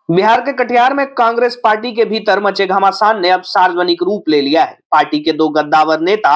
बिहार के कटिहार में कांग्रेस पार्टी के भीतर मचे घमासान ने अब सार्वजनिक रूप ले लिया है। पार्टी के दो गद्दावर नेता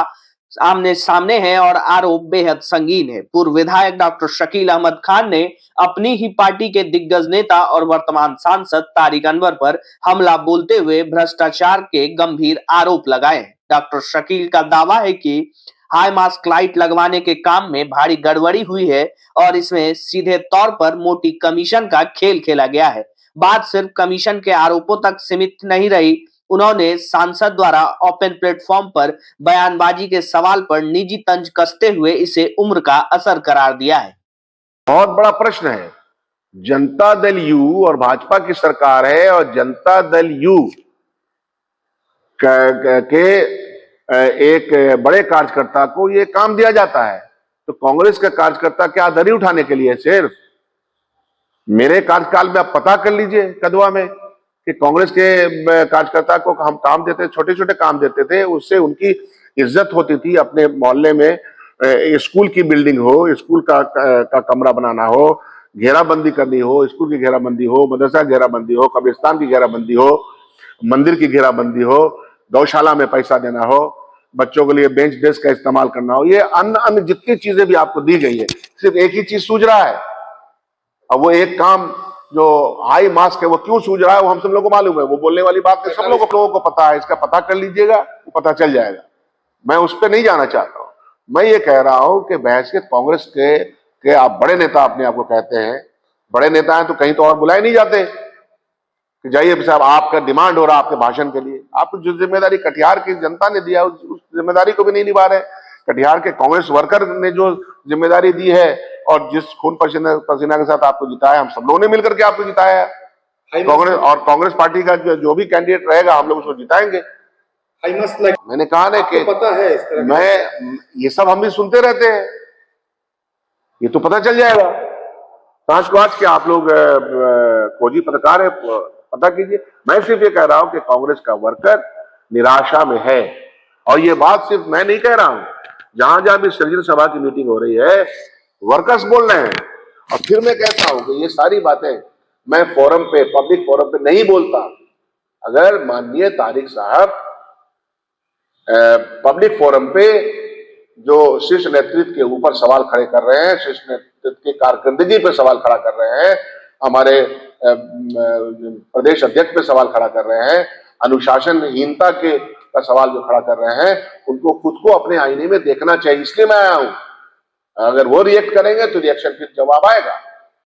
आमने सामने हैं और आरोप बेहद संगीन है। पूर्व विधायक डॉक्टर शकील अहमद खान ने अपनी ही पार्टी के दिग्गज नेता और वर्तमान सांसद तारिक अनवर पर हमला बोलते हुए भ्रष्टाचार के गंभीर आरोप लगाए हैं। डॉक्टर शकील का दावा है कि हाई मास्क लाइट लगवाने के काम में भारी गड़बड़ी हुई है और इसमें सीधे तौर पर मोटी कमीशन का खेल खेला गया है। बात सिर्फ कमीशन के आरोपों तक सीमित नहीं रही। उन्होंने सांसद द्वारा ओपन प्लेटफॉर्म पर बयानबाजी के सवाल पर निजी तंज कसते हुए इसे उम्र का असर करार दिया है। बहुत बड़ा प्रश्न है। जनता दल यू और भाजपा की सरकार है और जनता दल यू के एक बड़े कार्यकर्ता को ये काम दिया जाता है, तो कांग्रेस का कार्यकर्ता क्या दरी उठाने के लिए? सिर्फ मेरे कार्यकाल में आप पता कर लीजिए कदवा में कि कांग्रेस के कार्यकर्ता को हम काम देते, छोटे छोटे काम देते थे, उससे उनकी इज्जत होती थी। अपने मोहल्ले में स्कूल की बिल्डिंग हो, स्कूल का कमरा बनाना हो, घेराबंदी करनी हो, स्कूल की घेराबंदी हो, मदरसा घेराबंदी हो, कब्रिस्तान की घेराबंदी हो, मंदिर की घेराबंदी हो, गौशाला में पैसा देना हो, बच्चों के लिए बेंच डेस्क का इस्तेमाल करना हो, ये अन्य जितनी चीजें भी आपको दी गई है, सिर्फ एक ही चीज सूझ रहा है। अब वो एक काम जो हाई मास्क है वो क्यों सूझ रहा है वो हम सब लोगों को मालूम है। वो बोलने वाली बात है, सब लोगों को पता है। इसका पता कर लीजिएगा, वो पता चल जाएगा। मैं उस पर नहीं जाना चाहता हूं। मैं ये कह रहा हूं कि बहसियत कांग्रेस के आप बड़े नेता अपने आप को कहते हैं, बड़े नेता हैं तो कहीं तो और बुलाए नहीं जाते कि जाइए साहब आपका डिमांड हो रहा आपके भाषण के लिए। आपको जो जिम्मेदारी कटिहार की जनता ने दिया उस जिम्मेदारी को भी नहीं निभा रहे। कटिहार के कांग्रेस वर्कर ने जो जिम्मेदारी दी है और जिस खून पसीना के साथ आपको जिताया, हम सब लोगों ने मिलकर के आपको जिताया है। कांग्रेस पार्टी का जो भी कैंडिडेट रहेगा हम लोग उसको जिताएंगे। मैंने कहा ना कि पता है इस तरह मैं ये सब हम भी सुनते रहते हैं, ये तो पता चल जाएगा। पांच को आज के आप लोग खोजी पत्रकार है, पता कीजिए। मैं सिर्फ ये कह रहा हूं कि कांग्रेस का वर्कर निराशा में है, और ये बात सिर्फ मैं नहीं कह रहा हूं, जहां जहां भी सर्जन सभा की मीटिंग हो रही है वर्कर्स बोल रहे हैं। और फिर मैं कहता हूं कि ये सारी बातें मैं फोरम पे, पब्लिक फोरम पे नहीं बोलता। अगर माननीय तारिक साहब पब्लिक फोरम पे जो शीर्ष नेतृत्व के ऊपर सवाल खड़े कर रहे हैं, शीर्ष नेतृत्व की कारकर्दगी पे सवाल खड़ा कर रहे हैं, हमारे प्रदेश अध्यक्ष पे सवाल खड़ा कर रहे हैं, अनुशासनहीनता का सवाल जो खड़ा कर रहे हैं, उनको खुद को अपने आईने में देखना चाहिए। इसलिए मैं आया हूं। अगर वो रिएक्ट करेंगे तो रिएक्शन फिर जवाब आएगा।